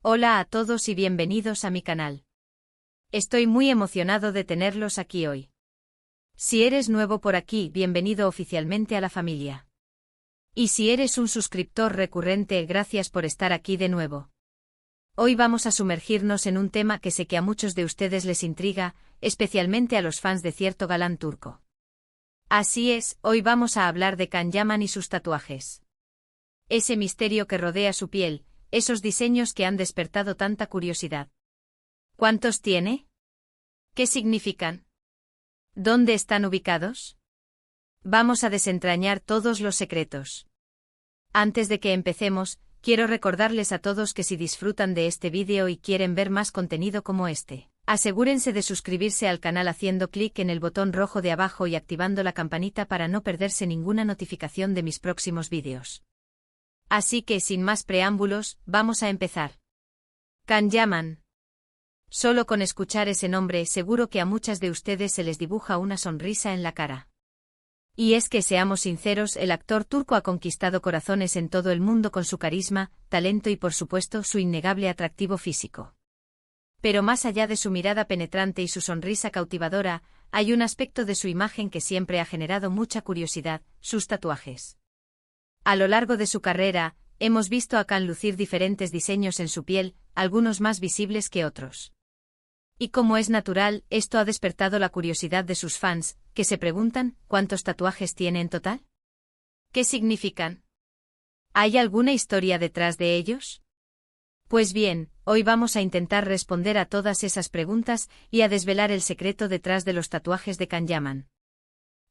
Hola a todos y bienvenidos a mi canal. Estoy muy emocionado de tenerlos aquí hoy. Si eres nuevo por aquí, bienvenido oficialmente a la familia. Y si eres un suscriptor recurrente, gracias por estar aquí de nuevo. Hoy vamos a sumergirnos en un tema que sé que a muchos de ustedes les intriga, especialmente a los fans de cierto galán turco. Así es, hoy vamos a hablar de Can Yaman y sus tatuajes. Ese misterio que rodea su piel, esos diseños que han despertado tanta curiosidad. ¿Cuántos tiene? ¿Qué significan? ¿Dónde están ubicados? Vamos a desentrañar todos los secretos. Antes de que empecemos, quiero recordarles a todos que si disfrutan de este vídeo y quieren ver más contenido como este, asegúrense de suscribirse al canal haciendo clic en el botón rojo de abajo y activando la campanita para no perderse ninguna notificación de mis próximos vídeos. Así que sin más preámbulos, vamos a empezar. Can Yaman. Solo con escuchar ese nombre seguro que a muchas de ustedes se les dibuja una sonrisa en la cara. Y es que seamos sinceros, el actor turco ha conquistado corazones en todo el mundo con su carisma, talento y por supuesto su innegable atractivo físico. Pero más allá de su mirada penetrante y su sonrisa cautivadora, hay un aspecto de su imagen que siempre ha generado mucha curiosidad: sus tatuajes. A lo largo de su carrera, hemos visto a Can lucir diferentes diseños en su piel, algunos más visibles que otros. Y como es natural, esto ha despertado la curiosidad de sus fans, que se preguntan, ¿cuántos tatuajes tiene en total? ¿Qué significan? ¿Hay alguna historia detrás de ellos? Pues bien, hoy vamos a intentar responder a todas esas preguntas y a desvelar el secreto detrás de los tatuajes de Can Yaman.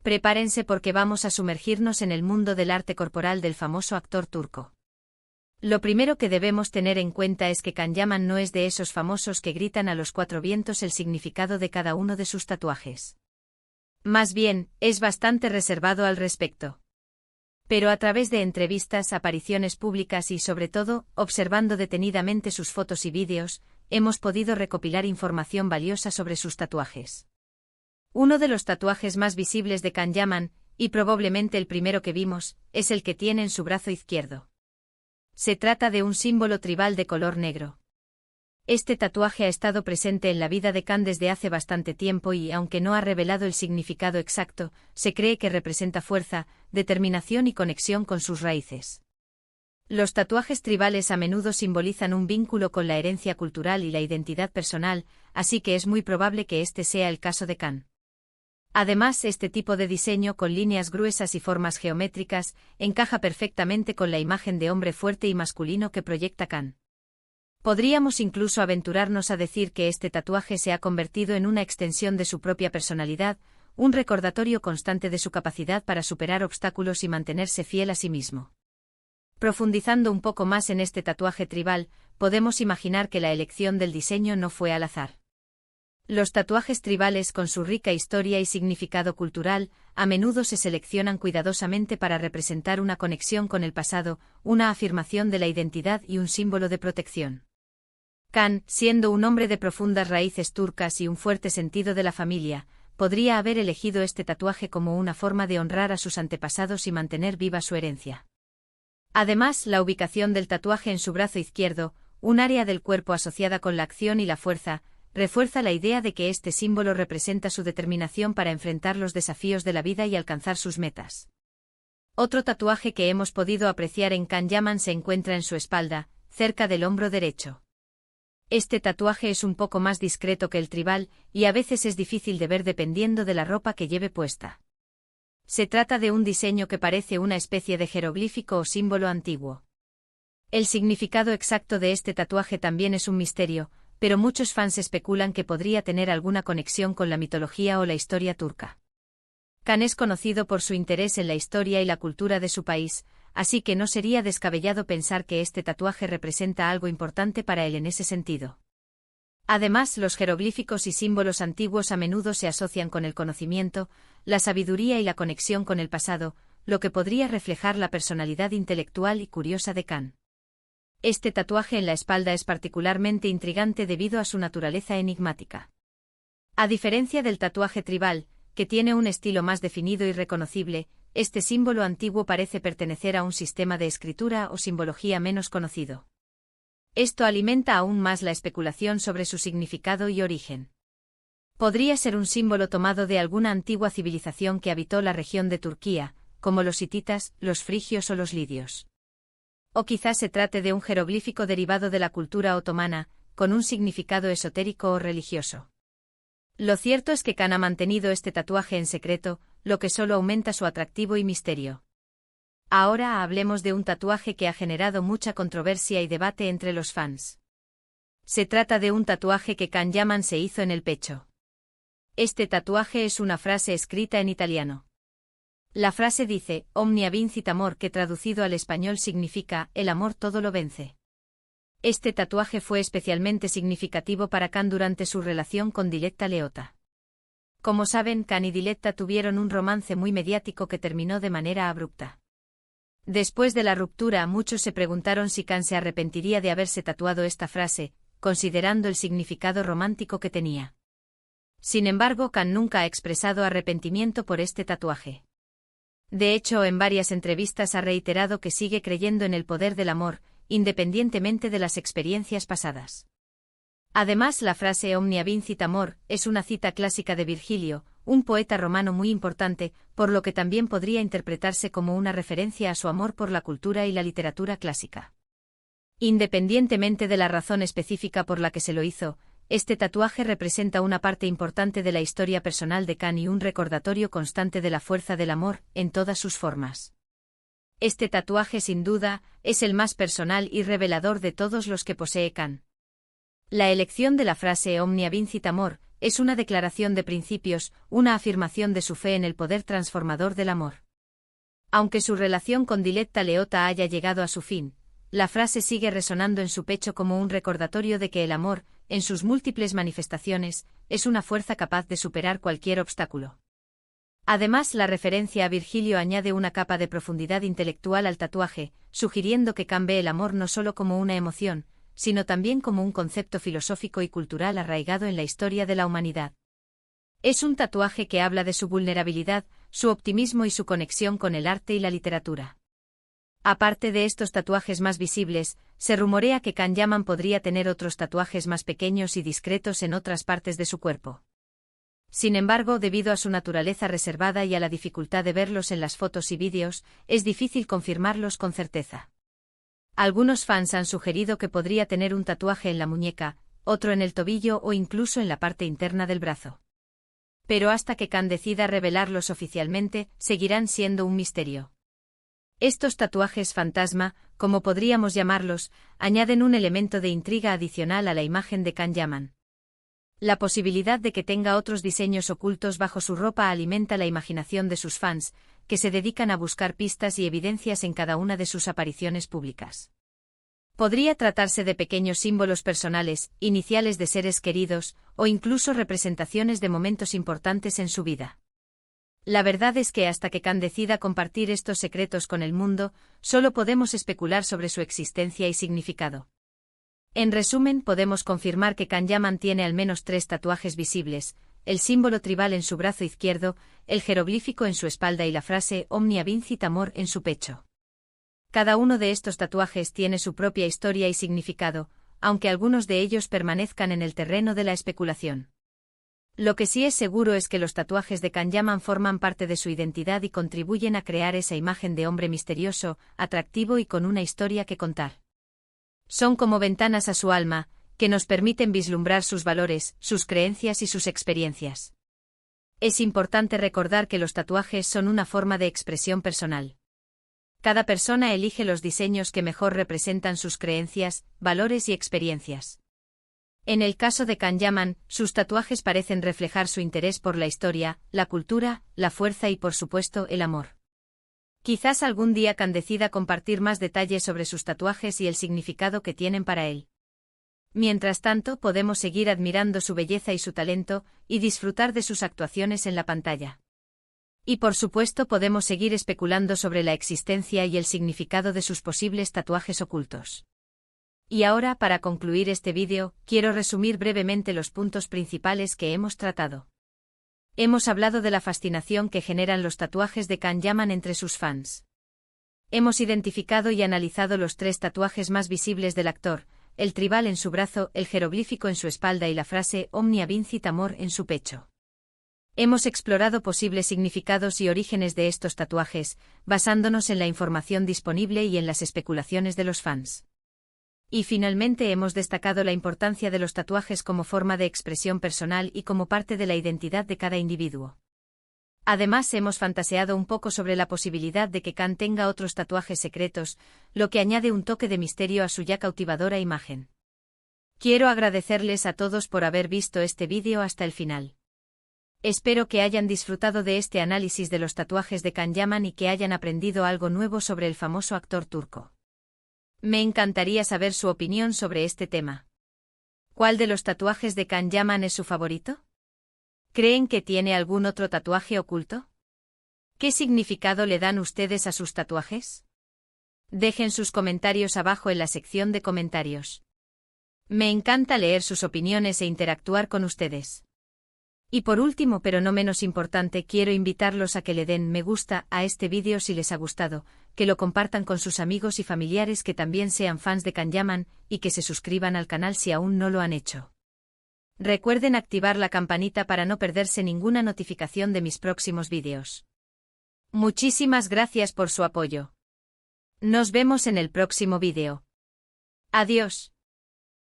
Prepárense porque vamos a sumergirnos en el mundo del arte corporal del famoso actor turco. Lo primero que debemos tener en cuenta es que Can Yaman no es de esos famosos que gritan a los cuatro vientos el significado de cada uno de sus tatuajes. Más bien, es bastante reservado al respecto. Pero a través de entrevistas, apariciones públicas y sobre todo, observando detenidamente sus fotos y vídeos, hemos podido recopilar información valiosa sobre sus tatuajes. Uno de los tatuajes más visibles de Can Yaman, y probablemente el primero que vimos, es el que tiene en su brazo izquierdo. Se trata de un símbolo tribal de color negro. Este tatuaje ha estado presente en la vida de Can desde hace bastante tiempo y, aunque no ha revelado el significado exacto, se cree que representa fuerza, determinación y conexión con sus raíces. Los tatuajes tribales a menudo simbolizan un vínculo con la herencia cultural y la identidad personal, así que es muy probable que este sea el caso de Can. Además, este tipo de diseño con líneas gruesas y formas geométricas encaja perfectamente con la imagen de hombre fuerte y masculino que proyecta Can. Podríamos incluso aventurarnos a decir que este tatuaje se ha convertido en una extensión de su propia personalidad, un recordatorio constante de su capacidad para superar obstáculos y mantenerse fiel a sí mismo. Profundizando un poco más en este tatuaje tribal, podemos imaginar que la elección del diseño no fue al azar. Los tatuajes tribales, con su rica historia y significado cultural, a menudo se seleccionan cuidadosamente para representar una conexión con el pasado, una afirmación de la identidad y un símbolo de protección. Can, siendo un hombre de profundas raíces turcas y un fuerte sentido de la familia, podría haber elegido este tatuaje como una forma de honrar a sus antepasados y mantener viva su herencia. Además, la ubicación del tatuaje en su brazo izquierdo, un área del cuerpo asociada con la acción y la fuerza, refuerza la idea de que este símbolo representa su determinación para enfrentar los desafíos de la vida y alcanzar sus metas. Otro tatuaje que hemos podido apreciar en Can Yaman se encuentra en su espalda, cerca del hombro derecho. Este tatuaje es un poco más discreto que el tribal, y a veces es difícil de ver dependiendo de la ropa que lleve puesta. Se trata de un diseño que parece una especie de jeroglífico o símbolo antiguo. El significado exacto de este tatuaje también es un misterio, pero muchos fans especulan que podría tener alguna conexión con la mitología o la historia turca. Can es conocido por su interés en la historia y la cultura de su país, así que no sería descabellado pensar que este tatuaje representa algo importante para él en ese sentido. Además, los jeroglíficos y símbolos antiguos a menudo se asocian con el conocimiento, la sabiduría y la conexión con el pasado, lo que podría reflejar la personalidad intelectual y curiosa de Can. Este tatuaje en la espalda es particularmente intrigante debido a su naturaleza enigmática. A diferencia del tatuaje tribal, que tiene un estilo más definido y reconocible, este símbolo antiguo parece pertenecer a un sistema de escritura o simbología menos conocido. Esto alimenta aún más la especulación sobre su significado y origen. Podría ser un símbolo tomado de alguna antigua civilización que habitó la región de Turquía, como los hititas, los frigios o los lidios. O quizás se trate de un jeroglífico derivado de la cultura otomana, con un significado esotérico o religioso. Lo cierto es que Khan ha mantenido este tatuaje en secreto, lo que solo aumenta su atractivo y misterio. Ahora hablemos de un tatuaje que ha generado mucha controversia y debate entre los fans. Se trata de un tatuaje que Khan Yaman se hizo en el pecho. Este tatuaje es una frase escrita en italiano. La frase dice, Omnia vincit amor, que traducido al español significa, el amor todo lo vence. Este tatuaje fue especialmente significativo para Khan durante su relación con Diletta Leotta. Como saben, Khan y Diletta tuvieron un romance muy mediático que terminó de manera abrupta. Después de la ruptura, muchos se preguntaron si Khan se arrepentiría de haberse tatuado esta frase, considerando el significado romántico que tenía. Sin embargo, Khan nunca ha expresado arrepentimiento por este tatuaje. De hecho, en varias entrevistas ha reiterado que sigue creyendo en el poder del amor, independientemente de las experiencias pasadas. Además, la frase Omnia vincit amor es una cita clásica de Virgilio, un poeta romano muy importante, por lo que también podría interpretarse como una referencia a su amor por la cultura y la literatura clásica. Independientemente de la razón específica por la que se lo hizo, este tatuaje representa una parte importante de la historia personal de Khan y un recordatorio constante de la fuerza del amor, en todas sus formas. Este tatuaje, sin duda, es el más personal y revelador de todos los que posee Khan. La elección de la frase Omnia vincit amor es una declaración de principios, una afirmación de su fe en el poder transformador del amor. Aunque su relación con Diletta Leotta haya llegado a su fin, la frase sigue resonando en su pecho como un recordatorio de que el amor, en sus múltiples manifestaciones, es una fuerza capaz de superar cualquier obstáculo. Además, la referencia a Virgilio añade una capa de profundidad intelectual al tatuaje, sugiriendo que Khan ve el amor no solo como una emoción, sino también como un concepto filosófico y cultural arraigado en la historia de la humanidad. Es un tatuaje que habla de su vulnerabilidad, su optimismo y su conexión con el arte y la literatura. Aparte de estos tatuajes más visibles, se rumorea que Khan Yaman podría tener otros tatuajes más pequeños y discretos en otras partes de su cuerpo. Sin embargo, debido a su naturaleza reservada y a la dificultad de verlos en las fotos y vídeos, es difícil confirmarlos con certeza. Algunos fans han sugerido que podría tener un tatuaje en la muñeca, otro en el tobillo o incluso en la parte interna del brazo. Pero hasta que Khan decida revelarlos oficialmente, seguirán siendo un misterio. Estos tatuajes fantasma, como podríamos llamarlos, añaden un elemento de intriga adicional a la imagen de Khan Yaman. La posibilidad de que tenga otros diseños ocultos bajo su ropa alimenta la imaginación de sus fans, que se dedican a buscar pistas y evidencias en cada una de sus apariciones públicas. Podría tratarse de pequeños símbolos personales, iniciales de seres queridos, o incluso representaciones de momentos importantes en su vida. La verdad es que hasta que Khan decida compartir estos secretos con el mundo, solo podemos especular sobre su existencia y significado. En resumen, podemos confirmar que Khan Yaman tiene al menos 3 tatuajes visibles, el símbolo tribal en su brazo izquierdo, el jeroglífico en su espalda y la frase Omnia vincit amor en su pecho. Cada uno de estos tatuajes tiene su propia historia y significado, aunque algunos de ellos permanezcan en el terreno de la especulación. Lo que sí es seguro es que los tatuajes de Khan Yaman forman parte de su identidad y contribuyen a crear esa imagen de hombre misterioso, atractivo y con una historia que contar. Son como ventanas a su alma, que nos permiten vislumbrar sus valores, sus creencias y sus experiencias. Es importante recordar que los tatuajes son una forma de expresión personal. Cada persona elige los diseños que mejor representan sus creencias, valores y experiencias. En el caso de Khan Yaman, sus tatuajes parecen reflejar su interés por la historia, la cultura, la fuerza y por supuesto el amor. Quizás algún día Khan decida compartir más detalles sobre sus tatuajes y el significado que tienen para él. Mientras tanto, podemos seguir admirando su belleza y su talento, y disfrutar de sus actuaciones en la pantalla. Y por supuesto podemos seguir especulando sobre la existencia y el significado de sus posibles tatuajes ocultos. Y ahora, para concluir este vídeo, quiero resumir brevemente los puntos principales que hemos tratado. Hemos hablado de la fascinación que generan los tatuajes de Khan Yaman entre sus fans. Hemos identificado y analizado los 3 tatuajes más visibles del actor, el tribal en su brazo, el jeroglífico en su espalda y la frase Omnia vincit amor en su pecho. Hemos explorado posibles significados y orígenes de estos tatuajes, basándonos en la información disponible y en las especulaciones de los fans. Y finalmente hemos destacado la importancia de los tatuajes como forma de expresión personal y como parte de la identidad de cada individuo. Además hemos fantaseado un poco sobre la posibilidad de que Khan tenga otros tatuajes secretos, lo que añade un toque de misterio a su ya cautivadora imagen. Quiero agradecerles a todos por haber visto este vídeo hasta el final. Espero que hayan disfrutado de este análisis de los tatuajes de Can Yaman y que hayan aprendido algo nuevo sobre el famoso actor turco. Me encantaría saber su opinión sobre este tema. ¿Cuál de los tatuajes de Can Yaman es su favorito? ¿Creen que tiene algún otro tatuaje oculto? ¿Qué significado le dan ustedes a sus tatuajes? Dejen sus comentarios abajo en la sección de comentarios. Me encanta leer sus opiniones e interactuar con ustedes. Y por último, pero no menos importante, quiero invitarlos a que le den me gusta a este vídeo si les ha gustado, que lo compartan con sus amigos y familiares que también sean fans de Can Yaman, y que se suscriban al canal si aún no lo han hecho. Recuerden activar la campanita para no perderse ninguna notificación de mis próximos vídeos. Muchísimas gracias por su apoyo. Nos vemos en el próximo vídeo. Adiós.